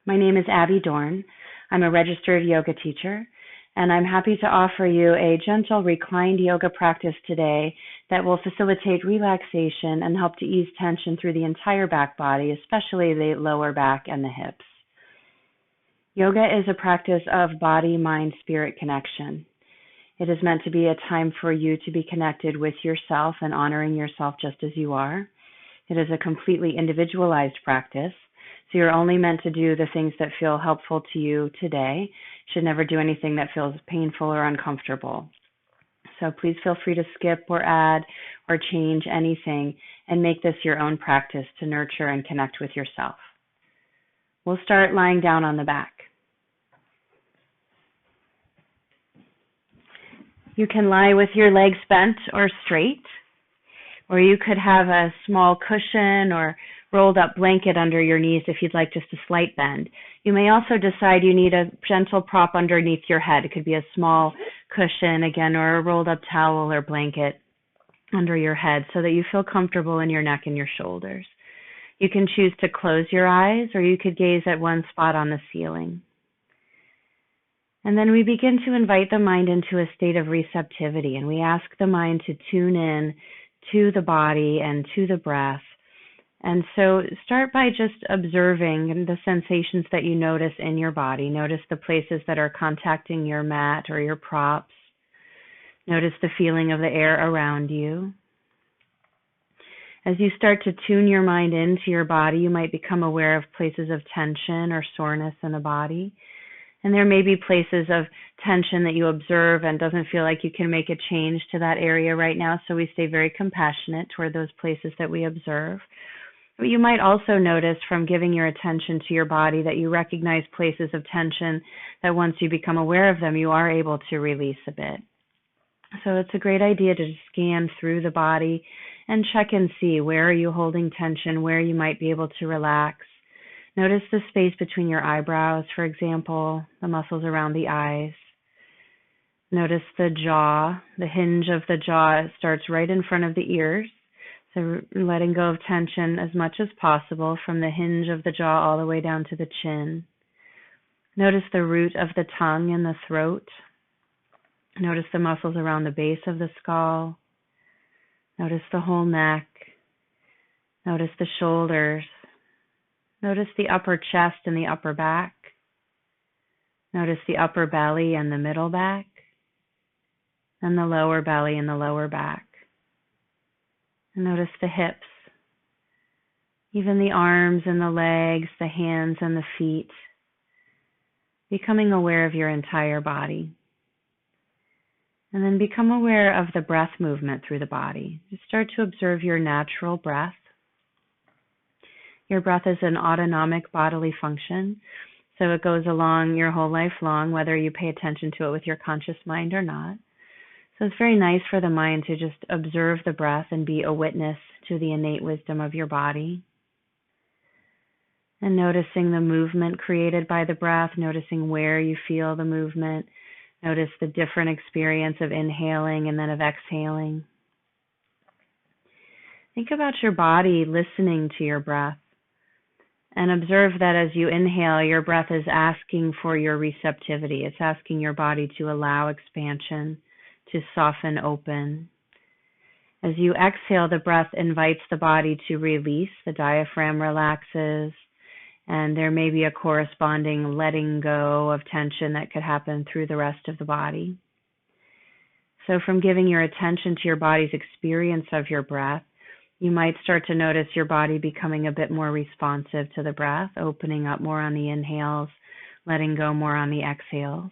My name is Abby Dorn. I'm a registered yoga teacher, and I'm happy to offer you a gentle reclined yoga practice today that will facilitate relaxation and help to ease tension through the entire back body, especially the lower back and the hips. Yoga is a practice of body, mind, spirit connection. It is meant to be a time for you to be connected with yourself and honoring yourself just as you are. It is a completely individualized practice, so you're only meant to do the things that feel helpful to you today. You should never do anything that feels painful or uncomfortable. So please feel free to skip or add or change anything and make this your own practice to nurture and connect with yourself. We'll start lying down on the back. You can lie with your legs bent or straight, or you could have a small cushion or rolled up blanket under your knees if you'd like just a slight bend. You may also decide you need a gentle prop underneath your head. It could be a small cushion, again, or a rolled up towel or blanket under your head so that you feel comfortable in your neck and your shoulders. You can choose to close your eyes, or you could gaze at one spot on the ceiling. And then we begin to invite the mind into a state of receptivity, and we ask the mind to tune in to the body and to the breath. And so start by just observing the sensations that you notice in your body. Notice the places that are contacting your mat or your props. Notice the feeling of the air around you. As you start to tune your mind into your body, you might become aware of places of tension or soreness in the body. And there may be places of tension that you observe and doesn't feel like you can make a change to that area right now, so we stay very compassionate toward those places that we observe. But you might also notice from giving your attention to your body that you recognize places of tension that once you become aware of them, you are able to release a bit. So it's a great idea to scan through the body and check and see where are you holding tension, where you might be able to relax. Notice the space between your eyebrows, for example, the muscles around the eyes. Notice the jaw. The hinge of the jaw starts right in front of the ears. So letting go of tension as much as possible from the hinge of the jaw all the way down to the chin. Notice the root of the tongue and the throat. Notice the muscles around the base of the skull. Notice the whole neck. Notice the shoulders. Notice the upper chest and the upper back. Notice the upper belly and the middle back, and the lower belly and the lower back. And notice the hips, even the arms and the legs, the hands and the feet, becoming aware of your entire body. And then become aware of the breath movement through the body. Just start to observe your natural breath. Your breath is an autonomic bodily function, so it goes along your whole life long, whether you pay attention to it with your conscious mind or not. So it's very nice for the mind to just observe the breath and be a witness to the innate wisdom of your body. And noticing the movement created by the breath, noticing where you feel the movement. Notice the different experience of inhaling and then of exhaling. Think about your body listening to your breath. And observe that as you inhale, your breath is asking for your receptivity. It's asking your body to allow expansion, to soften open. As you exhale, the breath invites the body to release. The diaphragm relaxes, and there may be a corresponding letting go of tension that could happen through the rest of the body. So from giving your attention to your body's experience of your breath, you might start to notice your body becoming a bit more responsive to the breath, opening up more on the inhales, letting go more on the exhales.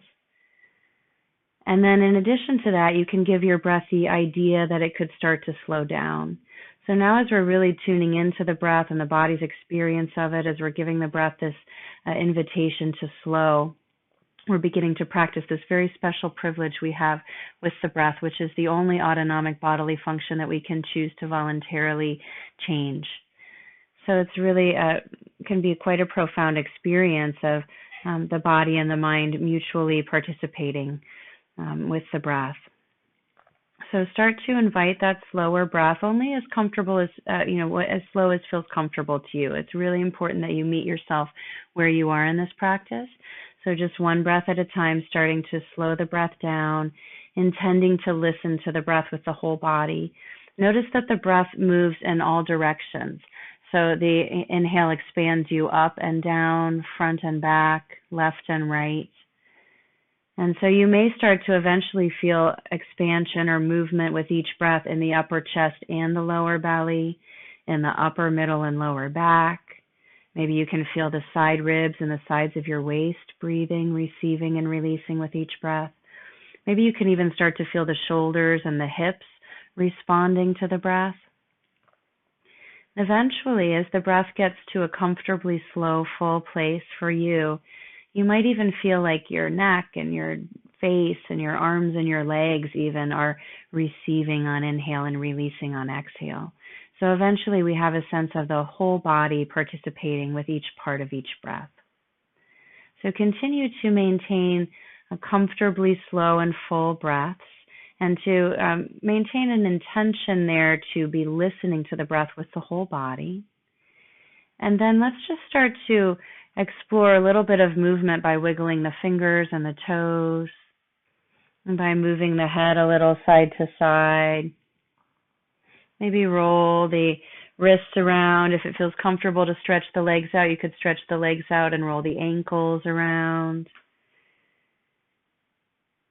And then in addition to that, you can give your breath the idea that it could start to slow down. So now as we're really tuning into the breath and the body's experience of it, as we're giving the breath this invitation to slow, we're beginning to practice this very special privilege we have with the breath, which is the only autonomic bodily function that we can choose to voluntarily change. So it's really can be quite a profound experience of the body and the mind mutually participating with the breath. So start to invite that slower breath, only as comfortable as, as slow as feels comfortable to you. It's really important that you meet yourself where you are in this practice. So just one breath at a time, starting to slow the breath down, intending to listen to the breath with the whole body. Notice that the breath moves in all directions. So the inhale expands you up and down, front and back, left and right. And so you may start to eventually feel expansion or movement with each breath in the upper chest and the lower belly, in the upper, middle, and lower back. Maybe you can feel the side ribs and the sides of your waist breathing, receiving, and releasing with each breath. Maybe you can even start to feel the shoulders and the hips responding to the breath. Eventually, as the breath gets to a comfortably slow, full place for you, you might even feel like your neck and your face and your arms and your legs even are receiving on inhale and releasing on exhale. So eventually we have a sense of the whole body participating with each part of each breath. So continue to maintain a comfortably slow and full breaths, and to maintain an intention there to be listening to the breath with the whole body. And then let's just start to explore a little bit of movement by wiggling the fingers and the toes, and by moving the head a little side to side. Maybe roll the wrists around. If it feels comfortable to stretch the legs out, you could stretch the legs out and roll the ankles around.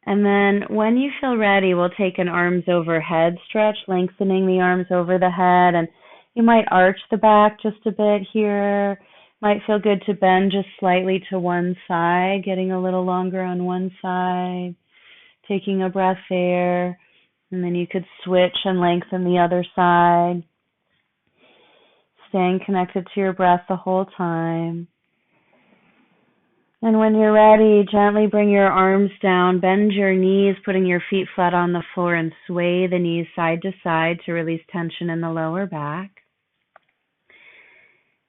And then when you feel ready, we'll take an arms overhead stretch, lengthening the arms over the head. And you might arch the back just a bit here. Might feel good to bend just slightly to one side, getting a little longer on one side. Taking a breath there. And then you could switch and lengthen the other side. Staying connected to your breath the whole time. And when you're ready, gently bring your arms down, bend your knees, putting your feet flat on the floor, and sway the knees side to side to release tension in the lower back.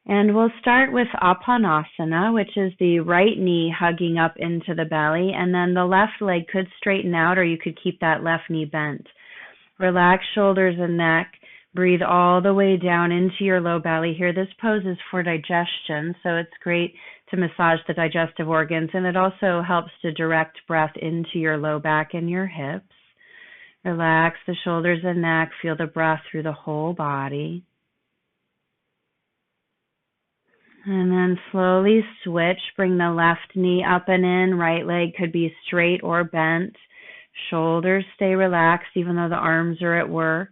And we'll start with Apanasana, which is the right knee hugging up into the belly, and then the left leg could straighten out, or you could keep that left knee bent. Relax shoulders and neck. Breathe all the way down into your low belly here. This pose is for digestion, so it's great to massage the digestive organs, and it also helps to direct breath into your low back and your hips. Relax the shoulders and neck. Feel the breath through the whole body. And then slowly switch. Bring the left knee up and in. Right leg could be straight or bent. Shoulders stay relaxed even though the arms are at work.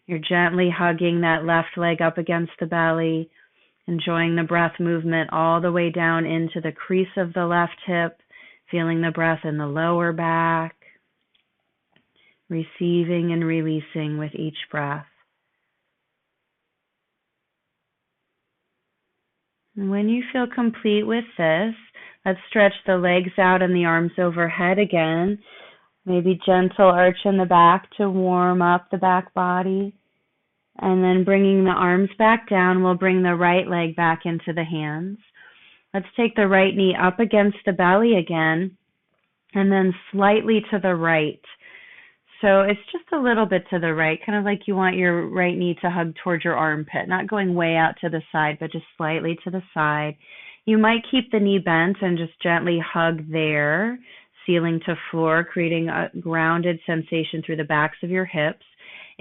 You're gently hugging that left leg up against the belly, enjoying the breath movement all the way down into the crease of the left hip, feeling the breath in the lower back, receiving and releasing with each breath. And when you feel complete with this, let's stretch the legs out and the arms overhead again. Maybe gentle arch in the back to warm up the back body. And then bringing the arms back down, we'll bring the right leg back into the hands. Let's take the right knee up against the belly again, and then slightly to the right. So it's just a little bit to the right, kind of like you want your right knee to hug towards your armpit, not going way out to the side, but just slightly to the side. You might keep the knee bent and just gently hug there, ceiling to floor, creating a grounded sensation through the backs of your hips.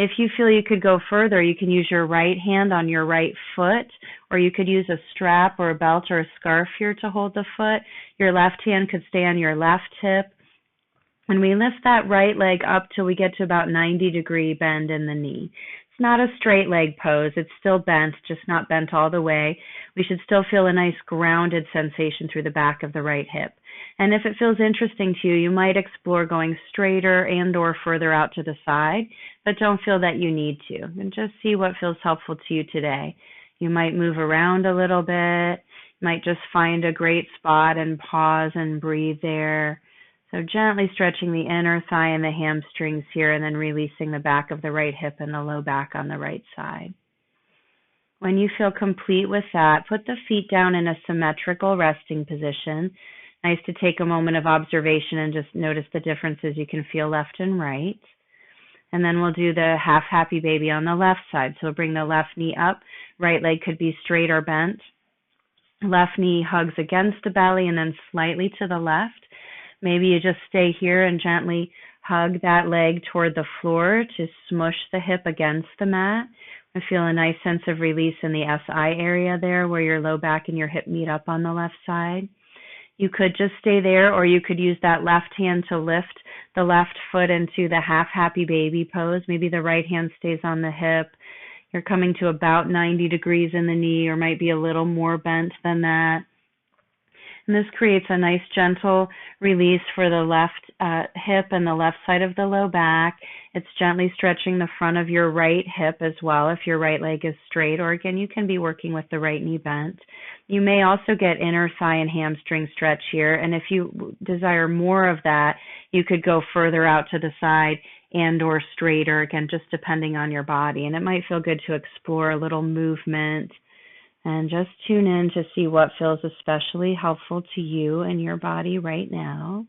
If you feel you could go further, you can use your right hand on your right foot, or you could use a strap or a belt or a scarf here to hold the foot. Your left hand could stay on your left hip. And we lift that right leg up till we get to about 90-degree bend in the knee. It's not a straight leg pose. It's still bent, just not bent all the way. We should still feel a nice grounded sensation through the back of the right hip. And if it feels interesting to you, you might explore going straighter and or further out to the side, but don't feel that you need to. And just see what feels helpful to you today. You might move around a little bit. You might just find a great spot and pause and breathe there. So gently stretching the inner thigh and the hamstrings here, and then releasing the back of the right hip and the low back on the right side. When you feel complete with that, put the feet down in a symmetrical resting position. Nice to take a moment of observation and just notice the differences you can feel left and right. And then we'll do the half happy baby on the left side. So we'll bring the left knee up. Right leg could be straight or bent. Left knee hugs against the belly and then slightly to the left. Maybe you just stay here and gently hug that leg toward the floor to smush the hip against the mat. I feel a nice sense of release in the SI area there where your low back and your hip meet up on the left side. You could just stay there, or you could use that left hand to lift the left foot into the half happy baby pose. Maybe the right hand stays on the hip. You're coming to about 90 degrees in the knee, or might be a little more bent than that. And this creates a nice gentle release for the left hip and the left side of the low back. It's gently stretching the front of your right hip as well if your right leg is straight, or again, you can be working with the right knee bent. You may also get inner thigh and hamstring stretch here, and if you desire more of that, you could go further out to the side and or straighter, again, just depending on your body. And it might feel good to explore a little movement and just tune in to see what feels especially helpful to you and your body right now.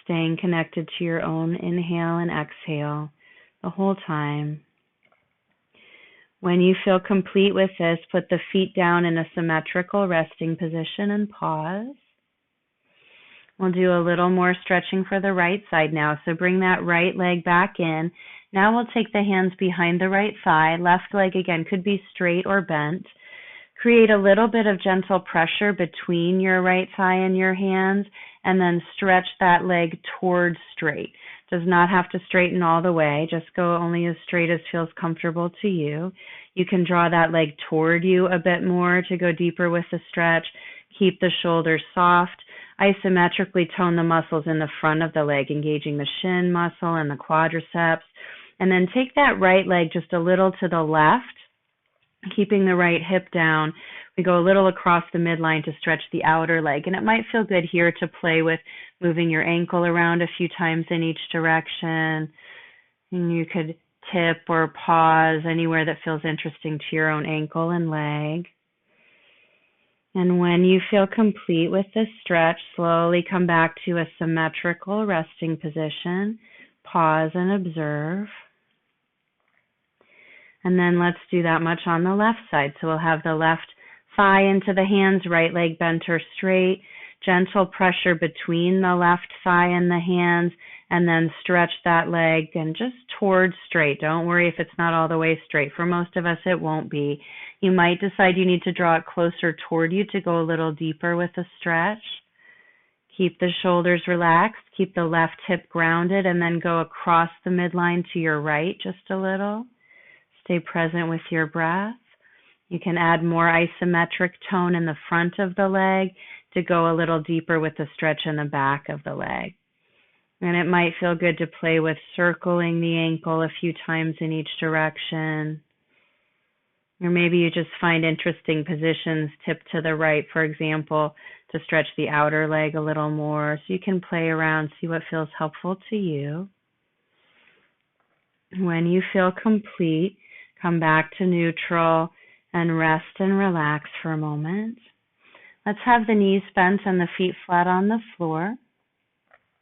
Staying connected to your own inhale and exhale the whole time. When you feel complete with this, put the feet down in a symmetrical resting position and pause. We'll do a little more stretching for the right side now. So bring that right leg back in. Now we'll take the hands behind the right thigh. Left leg again could be straight or bent. Create a little bit of gentle pressure between your right thigh and your hands, and then stretch that leg towards straight. Does not have to straighten all the way. Just go only as straight as feels comfortable to you. You can draw that leg toward you a bit more to go deeper with the stretch. Keep the shoulders soft. Isometrically tone the muscles in the front of the leg, engaging the shin muscle and the quadriceps. And then take that right leg just a little to the left, keeping the right hip down. We go a little across the midline to stretch the outer leg. And it might feel good here to play with moving your ankle around a few times in each direction. And you could tip or pause anywhere that feels interesting to your own ankle and leg. And when you feel complete with this stretch, slowly come back to a symmetrical resting position. Pause and observe. And then let's do that much on the left side. So we'll have the left thigh into the hands, right leg bent or straight, gentle pressure between the left thigh and the hands, and then stretch that leg and just towards straight. Don't worry if it's not all the way straight. For most of us, it won't be. You might decide you need to draw it closer toward you to go a little deeper with the stretch. Keep the shoulders relaxed, keep the left hip grounded, and then go across the midline to your right just a little. Stay present with your breath. You can add more isometric tone in the front of the leg to go a little deeper with the stretch in the back of the leg. And it might feel good to play with circling the ankle a few times in each direction. Or maybe you just find interesting positions, tip to the right, for example, to stretch the outer leg a little more. So you can play around, see what feels helpful to you. When you feel complete, come back to neutral and rest and relax for a moment. Let's have the knees bent and the feet flat on the floor.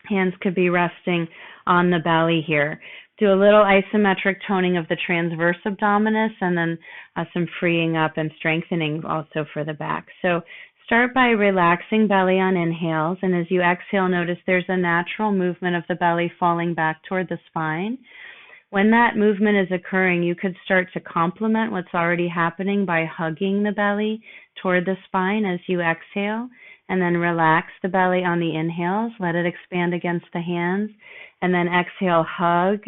Hands could be resting on the belly here. Do a little isometric toning of the transverse abdominis and then some freeing up and strengthening also for the back. So start by relaxing belly on inhales, and as you exhale, notice there's a natural movement of the belly falling back toward the spine. When that movement is occurring, you could start to complement what's already happening by hugging the belly toward the spine as you exhale, and then relax the belly on the inhales. Let it expand against the hands, and then exhale, hug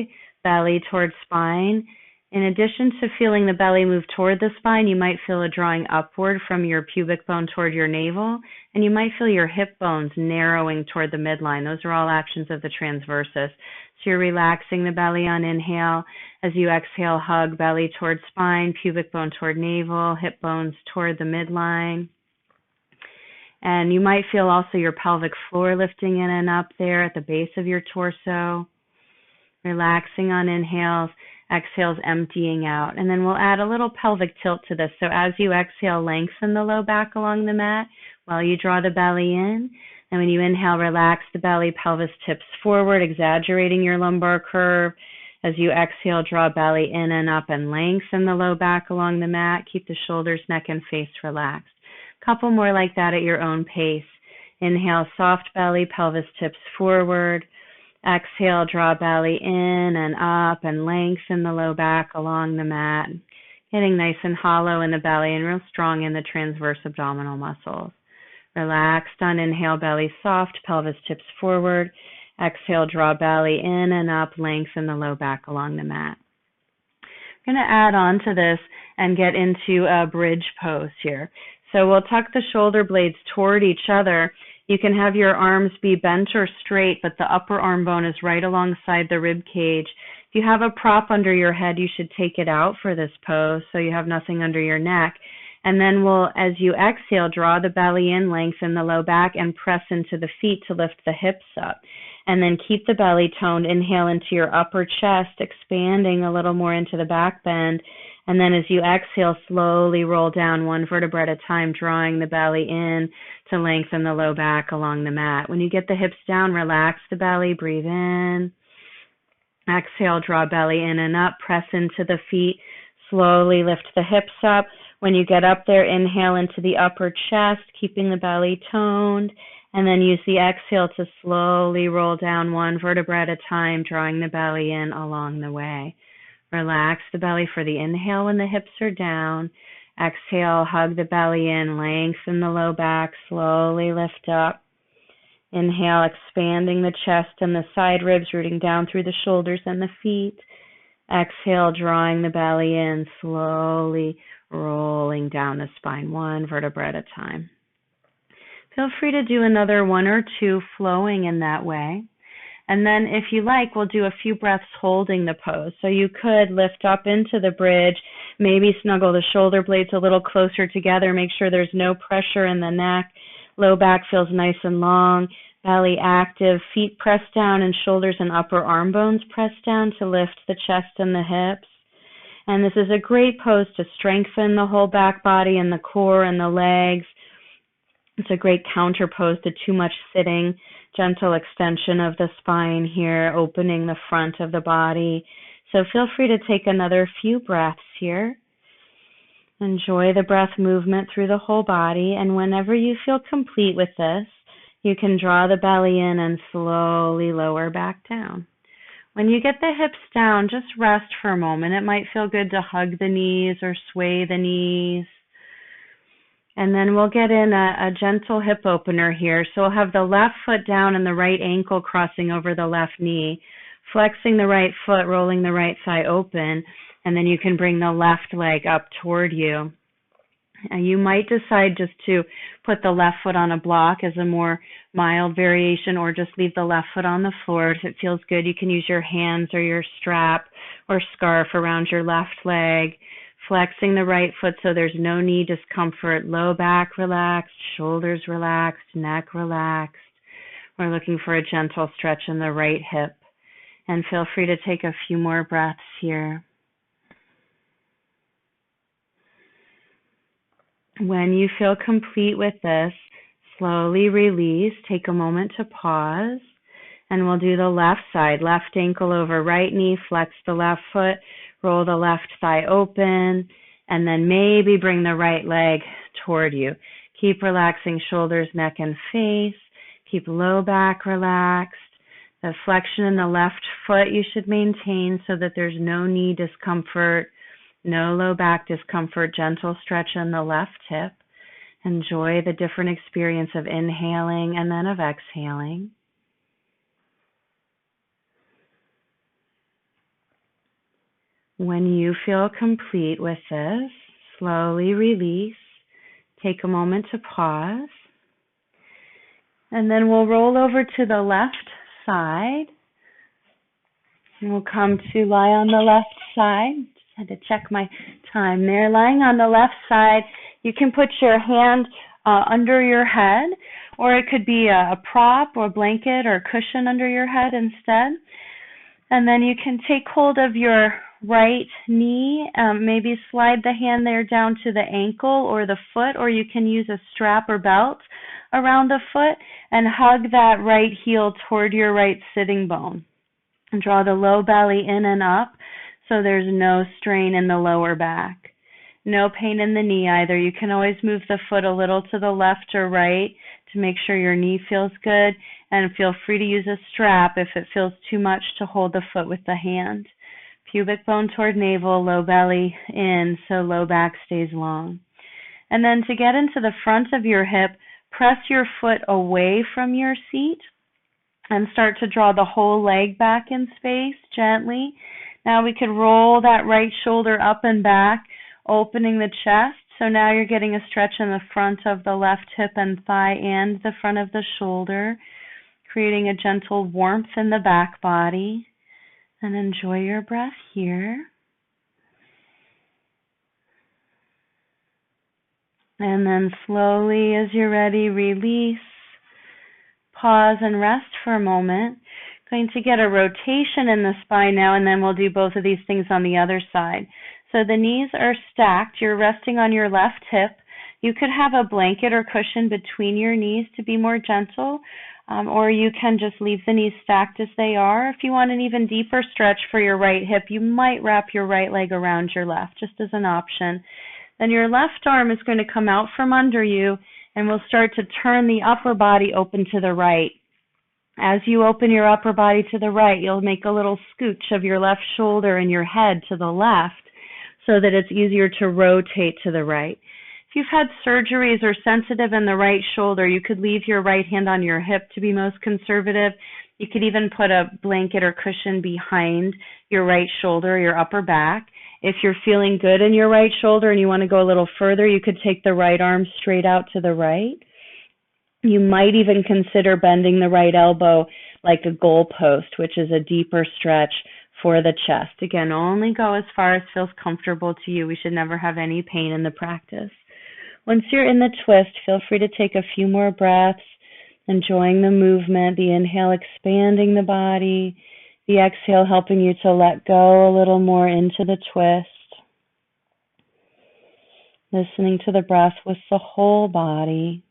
belly toward spine. In addition to feeling the belly move toward the spine, you might feel a drawing upward from your pubic bone toward your navel, and you might feel your hip bones narrowing toward the midline. Those are all actions of the transversus. So you're relaxing the belly on inhale. As you exhale, hug belly toward spine, pubic bone toward navel, hip bones toward the midline. And you might feel also your pelvic floor lifting in and up there at the base of your torso. Relaxing on inhales, exhales emptying out. And then we'll add a little pelvic tilt to this. So as you exhale, lengthen the low back along the mat while you draw the belly in. And when you inhale, relax the belly, pelvis tips forward, exaggerating your lumbar curve. As you exhale, draw belly in and up and lengthen the low back along the mat. Keep the shoulders, neck, and face relaxed. Couple more like that at your own pace. Inhale, soft belly, pelvis tips forward. Exhale, draw belly in and up and lengthen the low back along the mat. Getting nice and hollow in the belly and real strong in the transverse abdominal muscles. Relaxed on inhale, belly soft, pelvis tips forward. Exhale, draw belly in and up, lengthen the low back along the mat. I'm going to add on to this and get into a bridge pose here. So we'll tuck the shoulder blades toward each other. You can have your arms be bent or straight, but the upper arm bone is right alongside the rib cage. If you have a prop under your head, you should take it out for this pose so you have nothing under your neck. And then as you exhale, draw the belly in, lengthen the low back, and press into the feet to lift the hips up. And then keep the belly toned. Inhale into your upper chest, expanding a little more into the back bend. And then as you exhale, slowly roll down one vertebra at a time, drawing the belly in to lengthen the low back along the mat. When you get the hips down, relax the belly, breathe in. Exhale, draw belly in and up, press into the feet, slowly lift the hips up. When you get up there, inhale into the upper chest, keeping the belly toned, and then use the exhale to slowly roll down one vertebra at a time, drawing the belly in along the way. Relax the belly for the inhale when the hips are down. Exhale, hug the belly in, lengthen the low back, slowly lift up. Inhale, expanding the chest and the side ribs, rooting down through the shoulders and the feet. Exhale, drawing the belly in, slowly rolling down the spine, one vertebra at a time. Feel free to do another one or two flowing in that way. And then if you like, we'll do a few breaths holding the pose. So you could lift up into the bridge, maybe snuggle the shoulder blades a little closer together, make sure there's no pressure in the neck. Low back feels nice and long, belly active, feet pressed down and shoulders and upper arm bones pressed down to lift the chest and the hips. And this is a great pose to strengthen the whole back body and the core and the legs. It's a great counter pose to too much sitting. Gentle extension of the spine here, opening the front of the body. So feel free to take another few breaths here. Enjoy the breath movement through the whole body, and whenever you feel complete with this, you can draw the belly in and slowly lower back down. When you get the hips down, just rest for a moment. It might feel good to hug the knees or sway the knees. And then we'll get in a gentle hip opener here. So we'll have the left foot down and the right ankle crossing over the left knee, flexing the right foot, rolling the right thigh open, and then you can bring the left leg up toward you. And you might decide just to put the left foot on a block as a more mild variation, or just leave the left foot on the floor. If it feels good, you can use your hands or your strap or scarf around your left leg, flexing the right foot so there's no knee discomfort. Low back relaxed, shoulders relaxed, neck relaxed. We're looking for a gentle stretch in the right hip. And feel free to take a few more breaths here. When you feel complete with this, slowly release. Take a moment to pause. And we'll do the left side. Left ankle over right knee. Flex the left foot. Roll the left thigh open. And then maybe bring the right leg toward you. Keep relaxing shoulders, neck, and face. Keep low back relaxed. The flexion in the left foot you should maintain so that there's no knee discomfort. No low back discomfort, gentle stretch in the left hip. Enjoy the different experience of inhaling and then of exhaling. When you feel complete with this, slowly release. Take a moment to pause. And then we'll roll over to the left side. And we'll come to lie on the left side. Had to check my time there. Lying on the left side, you can put your hand under your head, or it could be a prop or blanket or cushion under your head instead. And then you can take hold of your right knee, maybe slide the hand there down to the ankle or the foot, or you can use a strap or belt around the foot and hug that right heel toward your right sitting bone. And draw the low belly in and up so there's no strain in the lower back. No pain in the knee either. You can always move the foot a little to the left or right to make sure your knee feels good, and feel free to use a strap if it feels too much to hold the foot with the hand. Pubic bone toward navel, low belly in so low back stays long. And then to get into the front of your hip, press your foot away from your seat and start to draw the whole leg back in space gently. Now we could roll that right shoulder up and back, opening the chest. So now you're getting a stretch in the front of the left hip and thigh and the front of the shoulder, creating a gentle warmth in the back body. And enjoy your breath here. And then slowly, as you're ready, release. Pause and rest for a moment. Going to get a rotation in the spine now, and then we'll do both of these things on the other side. So the knees are stacked. You're resting on your left hip. You could have a blanket or cushion between your knees to be more gentle, or you can just leave the knees stacked as they are. If you want an even deeper stretch for your right hip, you might wrap your right leg around your left, just as an option. Then your left arm is going to come out from under you, and we'll start to turn the upper body open to the right. As you open your upper body to the right, you'll make a little scooch of your left shoulder and your head to the left so that it's easier to rotate to the right. If you've had surgeries or sensitive in the right shoulder, you could leave your right hand on your hip to be most conservative. You could even put a blanket or cushion behind your right shoulder or your upper back. If you're feeling good in your right shoulder and you want to go a little further, you could take the right arm straight out to the right. You might even consider bending the right elbow like a goalpost, which is a deeper stretch for the chest. Again, only go as far as feels comfortable to you. We should never have any pain in the practice. Once you're in the twist, feel free to take a few more breaths, enjoying the movement, the inhale expanding the body, the exhale helping you to let go a little more into the twist. Listening to the breath with the whole body.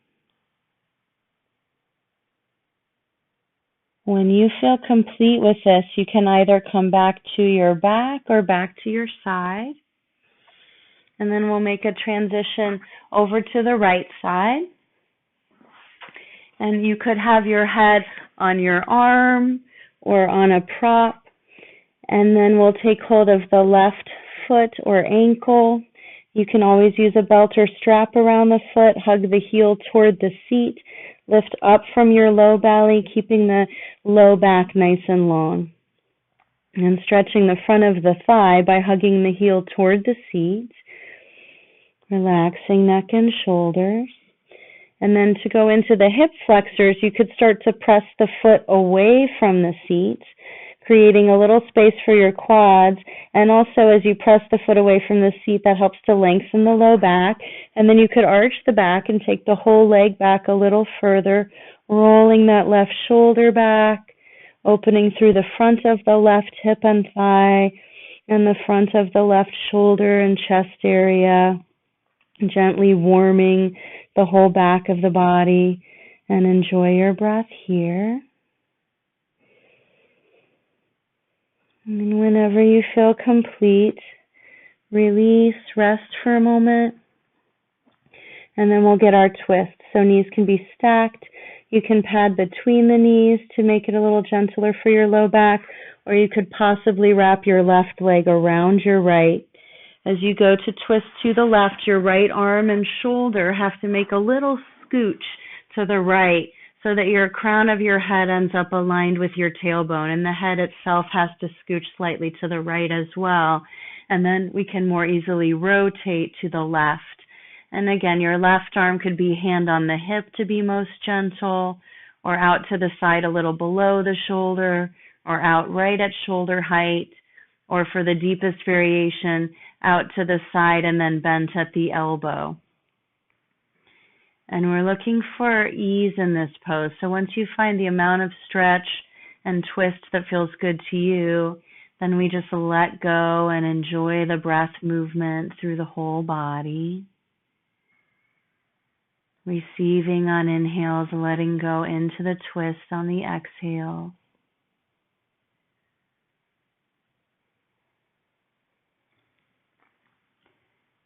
When you feel complete with this, you can either come back to your back or back to your side. And then we'll make a transition over to the right side. And you could have your head on your arm or on a prop. And then we'll take hold of the left foot or ankle. You can always use a belt or strap around the foot. Hug the heel toward the seat. Lift up from your low belly, keeping the low back nice and long. And stretching the front of the thigh by hugging the heel toward the seat. Relaxing neck and shoulders. And then to go into the hip flexors, you could start to press the foot away from the seat, creating a little space for your quads. And also as you press the foot away from the seat, that helps to lengthen the low back. And then you could arch the back and take the whole leg back a little further, rolling that left shoulder back, opening through the front of the left hip and thigh, and the front of the left shoulder and chest area, gently warming the whole back of the body. And enjoy your breath here. And whenever you feel complete, release, rest for a moment, and then we'll get our twist. So knees can be stacked. You can pad between the knees to make it a little gentler for your low back, or you could possibly wrap your left leg around your right. As you go to twist to the left, your right arm and shoulder have to make a little scooch to the right so that your crown of your head ends up aligned with your tailbone, and the head itself has to scooch slightly to the right as well. And then we can more easily rotate to the left. And again, your left arm could be hand on the hip to be most gentle, or out to the side a little below the shoulder, or out right at shoulder height, or for the deepest variation, out to the side and then bent at the elbow. And we're looking for ease in this pose. So once you find the amount of stretch and twist that feels good to you, then we just let go and enjoy the breath movement through the whole body. Receiving on inhales, letting go into the twist on the exhale.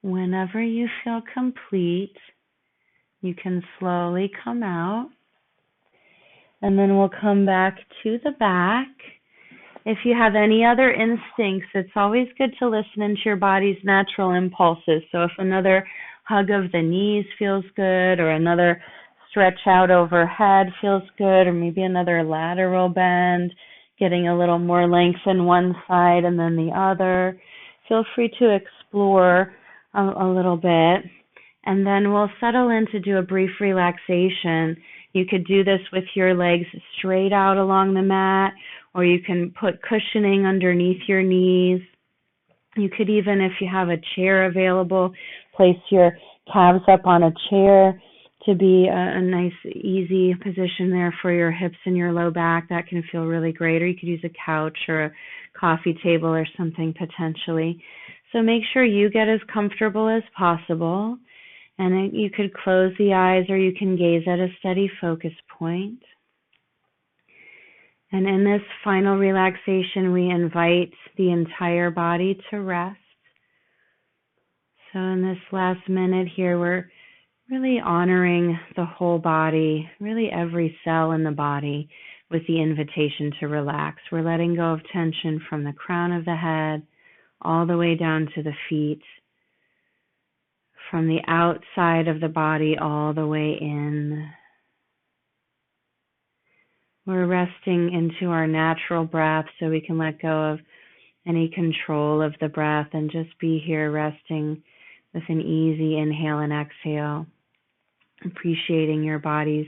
Whenever you feel complete, you can slowly come out, and then we'll come back to the back. If you have any other instincts, it's always good to listen into your body's natural impulses. So if another hug of the knees feels good, or another stretch out overhead feels good, or maybe another lateral bend, getting a little more length in one side and then the other, feel free to explore a little bit. And then we'll settle in to do a brief relaxation. You could do this with your legs straight out along the mat, or you can put cushioning underneath your knees. You could even, if you have a chair available, place your calves up on a chair to be a nice, easy position there for your hips and your low back. That can feel really great. Or you could use a couch or a coffee table or something potentially. So make sure you get as comfortable as possible. And you could close the eyes, or you can gaze at a steady focus point. And in this final relaxation, we invite the entire body to rest. So in this last minute here, we're really honoring the whole body, really every cell in the body, with the invitation to relax. We're letting go of tension from the crown of the head all the way down to the feet, from the outside of the body all the way in. We're resting into our natural breath so we can let go of any control of the breath and just be here resting with an easy inhale and exhale, appreciating your body's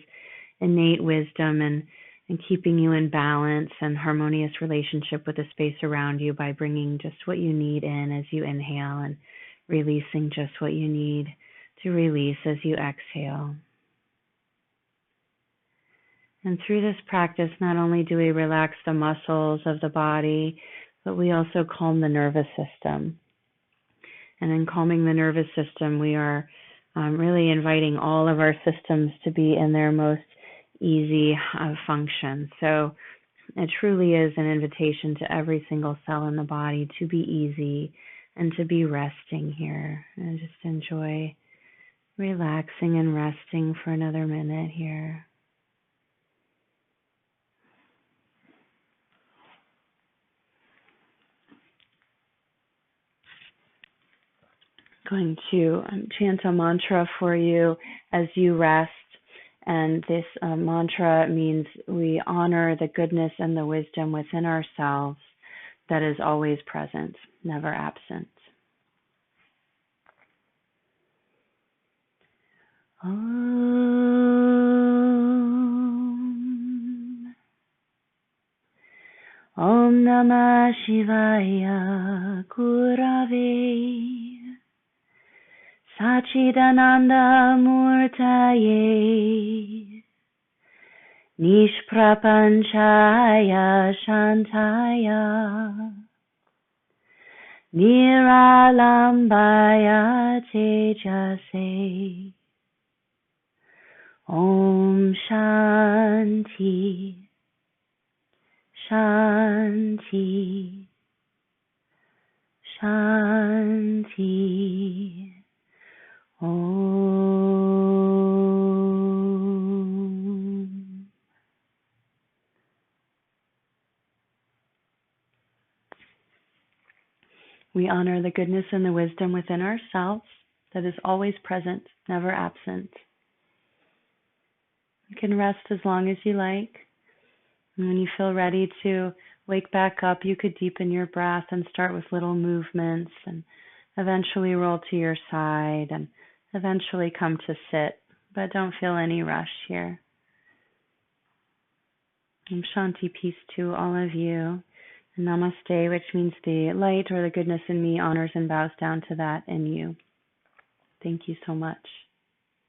innate wisdom and keeping you in balance and harmonious relationship with the space around you by bringing just what you need in as you inhale and releasing just what you need to release as you exhale. And through this practice, not only do we relax the muscles of the body, but we also calm the nervous system. And in calming the nervous system, we are really inviting all of our systems to be in their most easy function. So it truly is an invitation to every single cell in the body to be easy and to be resting here. And just enjoy relaxing and resting for another minute here. Going to chant a mantra for you as you rest. And this mantra means we honor the goodness and the wisdom within ourselves that is always present, never absent. Om. Om Namah Shivaya Gurave Sachidananda Murtaye Nishprapanchaya Shantaya Niralambaya Tejase. Om Shanti Shanti Shanti. Om. We honor the goodness and the wisdom within ourselves that is always present, never absent. You can rest as long as you like. And when you feel ready to wake back up, you could deepen your breath and start with little movements and eventually roll to your side and eventually come to sit, but don't feel any rush here. And Shanti, peace to all of you. And Namaste, which means the light or the goodness in me honors and bows down to that in you. Thank you so much.